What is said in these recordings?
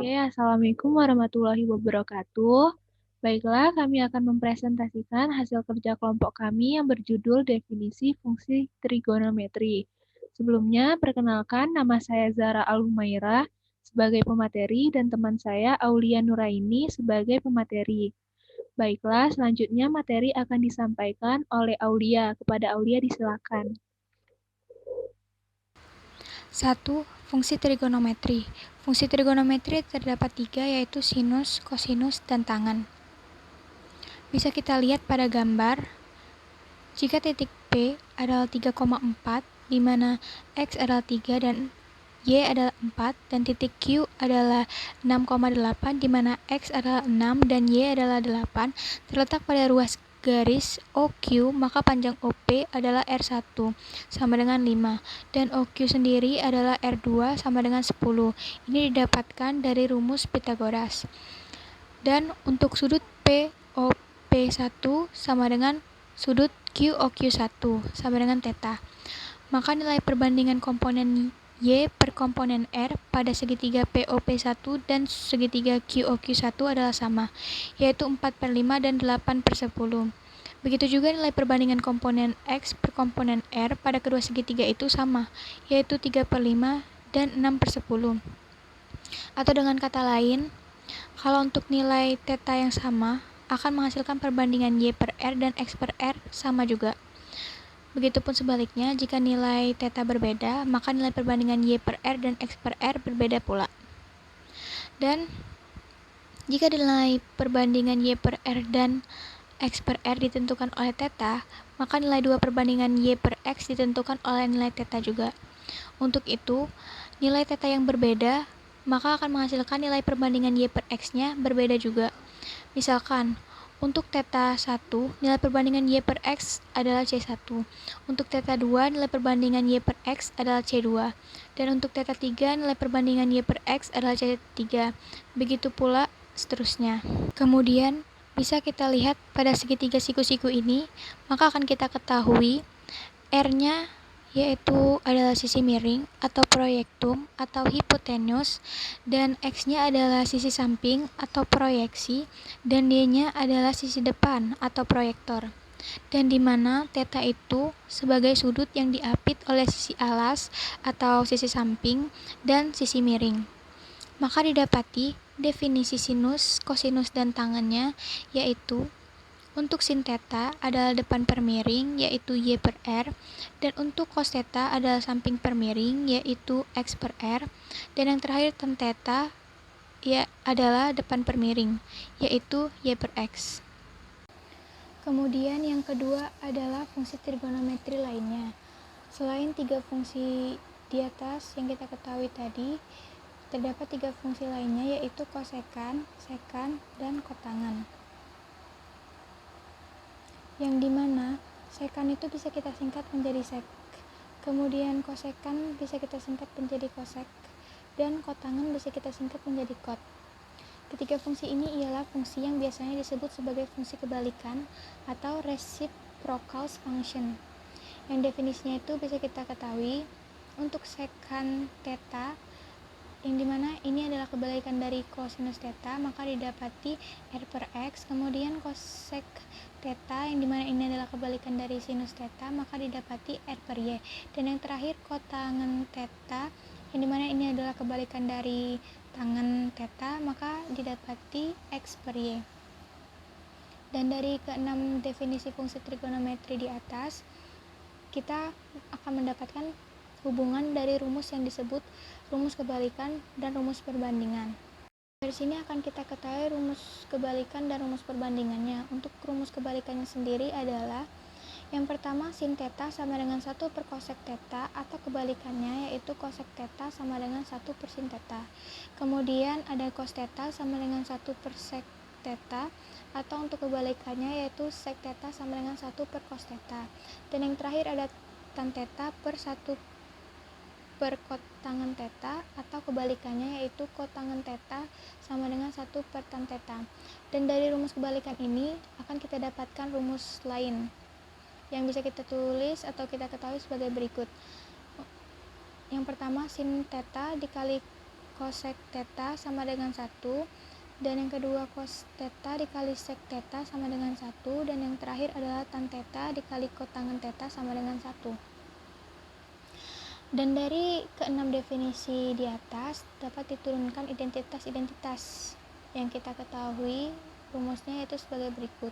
Oke, Assalamualaikum warahmatullahi wabarakatuh. Baiklah, kami akan mempresentasikan hasil kerja kelompok kami yang berjudul Definisi Fungsi Trigonometri. Sebelumnya, perkenalkan nama saya Zara Al-Humaira sebagai pemateri dan teman saya Aulia Nuraini sebagai pemateri. Baiklah, selanjutnya materi akan disampaikan oleh Aulia. Kepada Aulia disilakan. 1. Fungsi trigonometri. Fungsi trigonometri terdapat 3, yaitu sinus, kosinus, dan tangen. Bisa kita lihat pada gambar, jika titik P adalah 3,4, di mana X adalah 3 dan Y adalah 4, dan titik Q adalah 6,8, di mana X adalah 6 dan Y adalah 8, terletak pada ruas garis OQ, maka panjang OP adalah R1 sama dengan 5, dan OQ sendiri adalah R2 sama dengan 10. Ini didapatkan dari rumus Pythagoras. Dan untuk sudut POP1 sama dengan sudut QOQ1 sama dengan θ. Maka nilai perbandingan komponen Y per komponen R pada segitiga POP1 dan segitiga QOQ1 adalah sama, yaitu 4/5 dan 8/10. Begitu juga nilai perbandingan komponen X per komponen R pada kedua segitiga itu sama, yaitu 3/5 dan 6/10. Atau dengan kata lain, kalau untuk nilai θ yang sama, akan menghasilkan perbandingan Y per R dan X per R sama juga. Begitupun sebaliknya, jika nilai θ berbeda, maka nilai perbandingan Y per R dan X per R berbeda pula. Dan jika nilai perbandingan Y per R dan X per R ditentukan oleh θ, maka nilai 2 perbandingan Y per X ditentukan oleh nilai θ juga. Untuk itu, nilai θ yang berbeda, maka akan menghasilkan nilai perbandingan Y per X-nya berbeda juga. Misalkan, untuk θ1, nilai perbandingan Y per X adalah C1. Untuk θ2, nilai perbandingan Y per X adalah C2. Dan untuk θ3, nilai perbandingan Y per X adalah C3. Begitu pula seterusnya. Kemudian, bisa kita lihat pada segitiga siku-siku ini, maka akan kita ketahui R-nya yaitu adalah sisi miring atau proyektum atau hipotenus, dan X-nya adalah sisi samping atau proyeksi, dan Y-nya adalah sisi depan atau proyektor. Dan di mana θ itu sebagai sudut yang diapit oleh sisi alas atau sisi samping dan sisi miring. Maka didapati definisi sinus, kosinus, dan tangennya, yaitu untuk sin θ adalah depan per miring, yaitu Y per R, dan untuk cos θ adalah samping per miring, yaitu X per R, dan yang terakhir tan θ ya adalah depan per miring, yaitu Y per X. Kemudian yang kedua adalah fungsi trigonometri lainnya. Selain 3 fungsi di atas yang kita ketahui tadi, terdapat 3 fungsi lainnya, yaitu kosekan, sekan, dan kotangen. Yang dimana sekan itu bisa kita singkat menjadi sek, kemudian kosekan bisa kita singkat menjadi kosek, dan kotangen bisa kita singkat menjadi kot. Ketiga fungsi ini ialah fungsi yang biasanya disebut sebagai fungsi kebalikan atau reciprocal function, yang definisinya itu bisa kita ketahui untuk sekan θ, yang dimana ini adalah kebalikan dari kosinus θ, maka didapati R per X. Kemudian kosek θ, yang dimana ini adalah kebalikan dari sinus θ, maka didapati R per Y. Dan yang terakhir kotangen θ, yang dimana ini adalah kebalikan dari tangen θ, maka didapati X per Y. Dan dari keenam definisi fungsi trigonometri di atas, kita akan mendapatkan hubungan dari rumus yang disebut rumus kebalikan dan rumus perbandingan. Dari sini akan kita ketahui rumus kebalikan dan rumus perbandingannya. Untuk rumus kebalikannya sendiri adalah yang pertama sin θ sama dengan 1 per kosek θ, atau kebalikannya yaitu kosek θ sama dengan 1 per sin θ. Kemudian ada cos θ sama dengan 1 per sek θ, atau untuk kebalikannya yaitu sek θ sama dengan 1 per cos θ. Dan yang terakhir ada tan θ per 1 per kotangen θ, atau kebalikannya yaitu kotangen θ sama dengan 1 per tan θ. Dan dari rumus kebalikan ini akan kita dapatkan rumus lain yang bisa kita tulis atau kita ketahui sebagai berikut. Yang pertama sin θ dikali cosec theta sama dengan 1, dan yang kedua cos theta dikali sec theta sama dengan 1, dan yang terakhir adalah tan theta dikali kotangen theta sama dengan 1. Dan dari keenam definisi di atas dapat diturunkan identitas-identitas yang kita ketahui rumusnya yaitu sebagai berikut.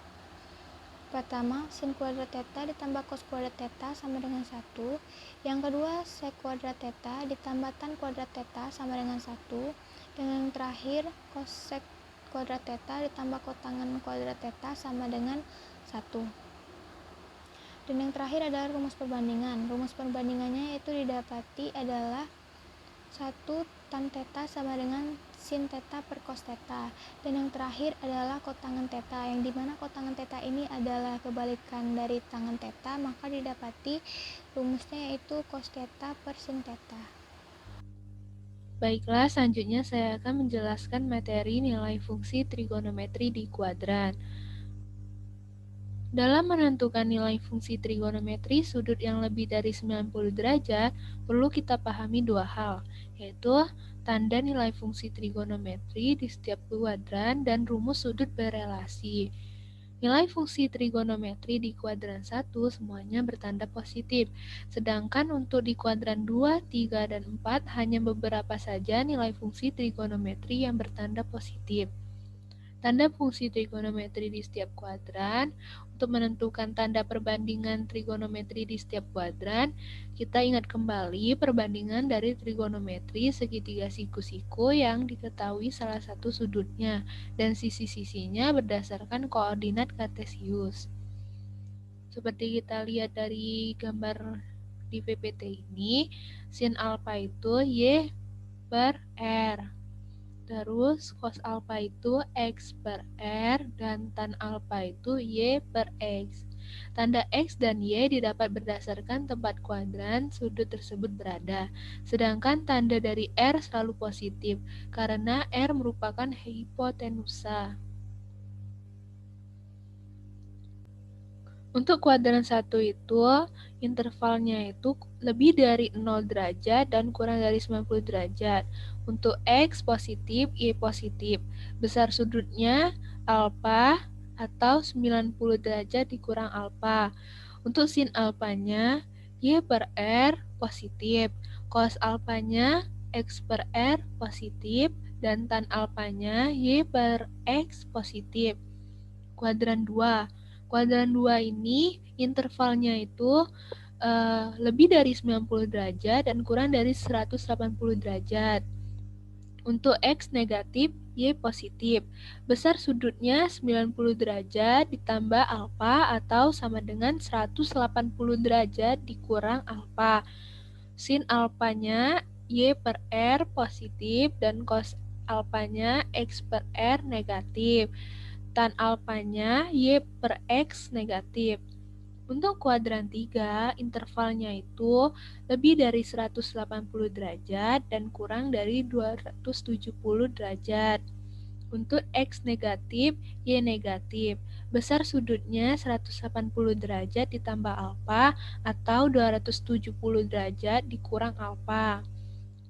Pertama, sin kuadrat theta ditambah cos kuadrat theta sama dengan 1. Yang kedua, sec kuadrat theta ditambah tan kuadrat theta sama dengan 1. Dan yang terakhir, cos sec kuadrat theta ditambah kotangen kuadrat theta sama dengan 1. Dan yang terakhir adalah rumus perbandingan. Rumus perbandingannya yaitu didapati adalah 1 tan theta sama dengan sin theta per cos theta, dan yang terakhir adalah kotangen theta, yang dimana kotangen theta ini adalah kebalikan dari tangen theta, maka didapati rumusnya yaitu cos theta per sin theta. Baiklah, selanjutnya saya akan menjelaskan materi nilai fungsi trigonometri di kuadran. Dalam menentukan nilai fungsi trigonometri sudut yang lebih dari 90 derajat, perlu kita pahami dua hal, yaitu tanda nilai fungsi trigonometri di setiap kuadran dan rumus sudut berelasi. Nilai fungsi trigonometri di kuadran 1 semuanya bertanda positif, sedangkan untuk di kuadran 2, 3, dan 4 hanya beberapa saja nilai fungsi trigonometri yang bertanda positif. Tanda fungsi trigonometri di setiap kuadran. Untuk menentukan tanda perbandingan trigonometri di setiap kuadran, kita ingat kembali perbandingan dari trigonometri segitiga siku-siku yang diketahui salah satu sudutnya dan sisi-sisinya berdasarkan koordinat kartesius. Seperti kita lihat dari gambar di PPT ini, sin alfa itu Y per R. Terus cos alfa itu X per R dan tan alfa itu Y per X. Tanda X dan Y didapat berdasarkan tempat kuadran sudut tersebut berada. Sedangkan tanda dari R selalu positif karena R merupakan hipotenusa. Untuk kuadran 1 itu intervalnya itu lebih dari 0 derajat dan kurang dari 90 derajat. Untuk X positif, Y positif. Besar sudutnya alfa atau 90 derajat dikurang alfa. Untuk sin alfanya Y per R positif. Cos alfanya X per R positif. Dan tan alfanya Y per X positif. Kuadran 2. Kuadran 2 ini intervalnya itu lebih dari 90 derajat dan kurang dari 180 derajat. Untuk X negatif, Y positif. Besar sudutnya 90 derajat ditambah alfa atau sama dengan 180 derajat dikurang alfa. Sin alfanya Y per R positif dan cos alfanya X per R negatif. Tan alfanya Y per X negatif. Untuk kuadran 3, intervalnya itu lebih dari 180 derajat dan kurang dari 270 derajat. Untuk X negatif, Y negatif. Besar sudutnya 180 derajat ditambah alfa atau 270 derajat dikurang alfa.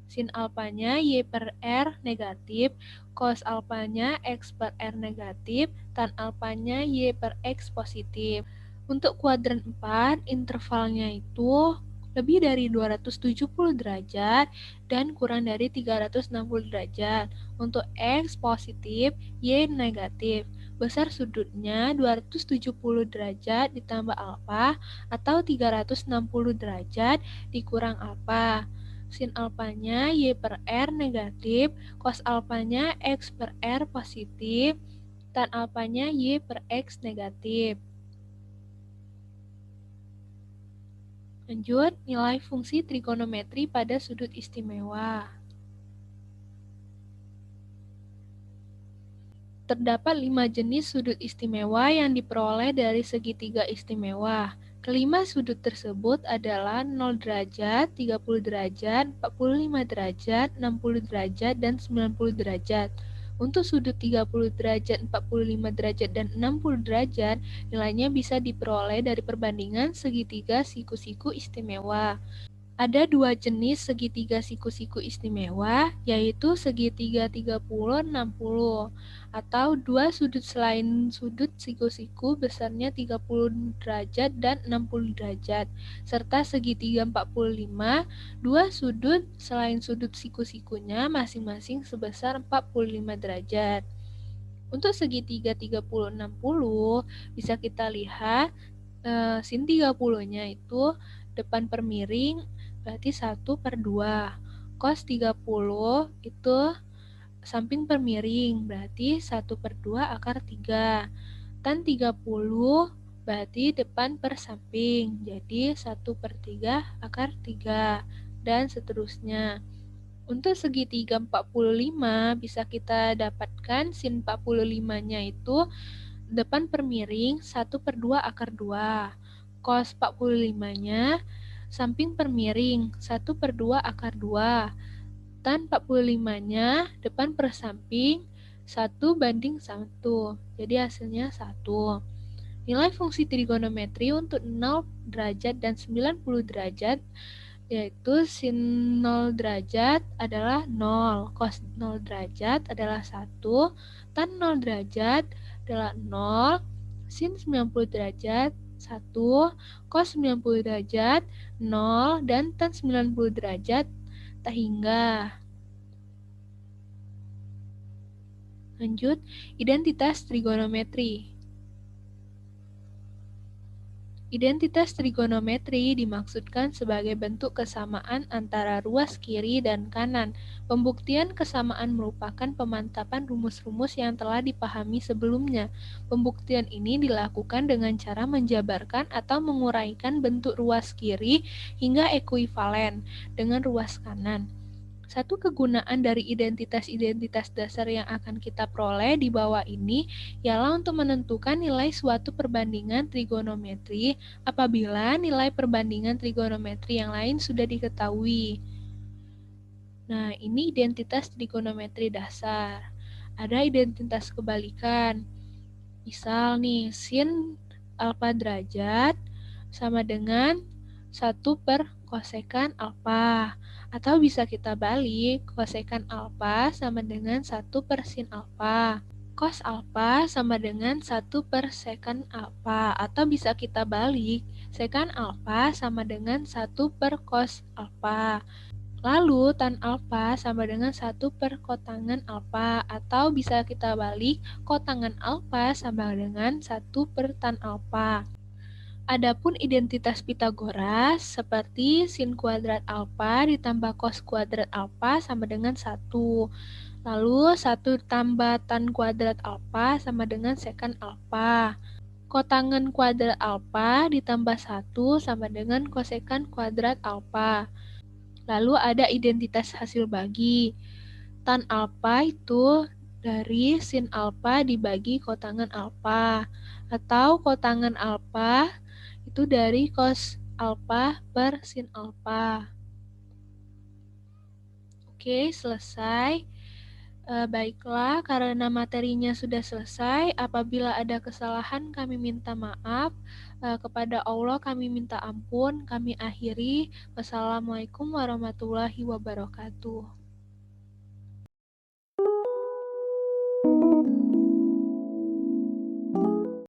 Sin alfanya Y per R negatif, cos alfanya X per R negatif, tan alfanya Y per X positif. Untuk kuadran 4, intervalnya itu lebih dari 270 derajat dan kurang dari 360 derajat. Untuk X positif, Y negatif. Besar sudutnya 270 derajat ditambah alfa atau 360 derajat dikurang alfa. Sin alfanya Y per R negatif, cos alfanya X per R positif, tan alfanya Y per X negatif. Lanjut, nilai fungsi trigonometri pada sudut istimewa. Terdapat 5 jenis sudut istimewa yang diperoleh dari segitiga istimewa. Kelima sudut tersebut adalah 0 derajat, 30 derajat, 45 derajat, 60 derajat, dan 90 derajat. Untuk sudut 30 derajat, 45 derajat, dan 60 derajat, nilainya bisa diperoleh dari perbandingan segitiga siku-siku istimewa. Ada dua jenis segitiga siku-siku istimewa, yaitu segitiga 30-60, atau dua sudut selain sudut siku-siku besarnya 30 derajat dan 60 derajat, serta segitiga 45, dua sudut selain sudut siku-sikunya masing-masing sebesar 45 derajat. Untuk segitiga 30-60 bisa kita lihat sin 30-nya itu depan per miring berarti 1/2. Cos 30 itu samping per miring berarti 1/2 akar 3. Tan 30 berarti depan per samping, jadi 1/3 akar 3, dan seterusnya. Untuk segitiga 45 bisa kita dapatkan sin 45-nya itu depan per miring 1/2 akar 2. Cos 45-nya samping per miring 1/2 akar 2. Tan 45-nya depan per samping 1/1. Jadi hasilnya 1. Nilai fungsi trigonometri untuk 0 derajat dan 90 derajat yaitu sin 0 derajat adalah 0, cos 0 derajat adalah 1, tan 0 derajat adalah 0, sin 90 derajat 1, cos 90 derajat 0, dan tan 90 derajat tak hingga. Lanjut, identitas trigonometri. Identitas trigonometri dimaksudkan sebagai bentuk kesamaan antara ruas kiri dan kanan. Pembuktian kesamaan merupakan pemantapan rumus-rumus yang telah dipahami sebelumnya. Pembuktian ini dilakukan dengan cara menjabarkan atau menguraikan bentuk ruas kiri hingga ekuivalen dengan ruas kanan. Satu kegunaan dari identitas-identitas dasar yang akan kita peroleh di bawah ini ialah untuk menentukan nilai suatu perbandingan trigonometri apabila nilai perbandingan trigonometri yang lain sudah diketahui. Nah, ini identitas trigonometri dasar. Ada identitas kebalikan. Misal nih, sin alfa derajat sama dengan 1 per kosekan alfa. Atau bisa kita balik, kosekan alfa sama dengan 1 per sin alfa. Cos alfa sama dengan 1 per sekan alfa. Atau bisa kita balik, sekan alfa sama dengan 1 per cos alfa. Lalu tan alfa sama dengan 1 per kotangan alfa. Atau bisa kita balik, kotangan alfa sama dengan 1 per tan alfa. Adapun identitas Pitagoras seperti sin kuadrat alfa ditambah cos kuadrat alfa sama dengan 1. Lalu 1 tambah tan kuadrat alfa sama dengan sekan alfa. Kotangan kuadrat alfa ditambah 1 sama dengan kosekan kuadrat alfa. Lalu ada identitas hasil bagi. Tan alfa itu dari sin alfa dibagi kotangan alfa. Atau kotangan alfa itu dari cos alfa per sin alfa. Oke, selesai. Baiklah, karena materinya sudah selesai, apabila ada kesalahan kami minta maaf, kepada Allah kami minta ampun, kami akhiri. Wassalamualaikum warahmatullahi wabarakatuh.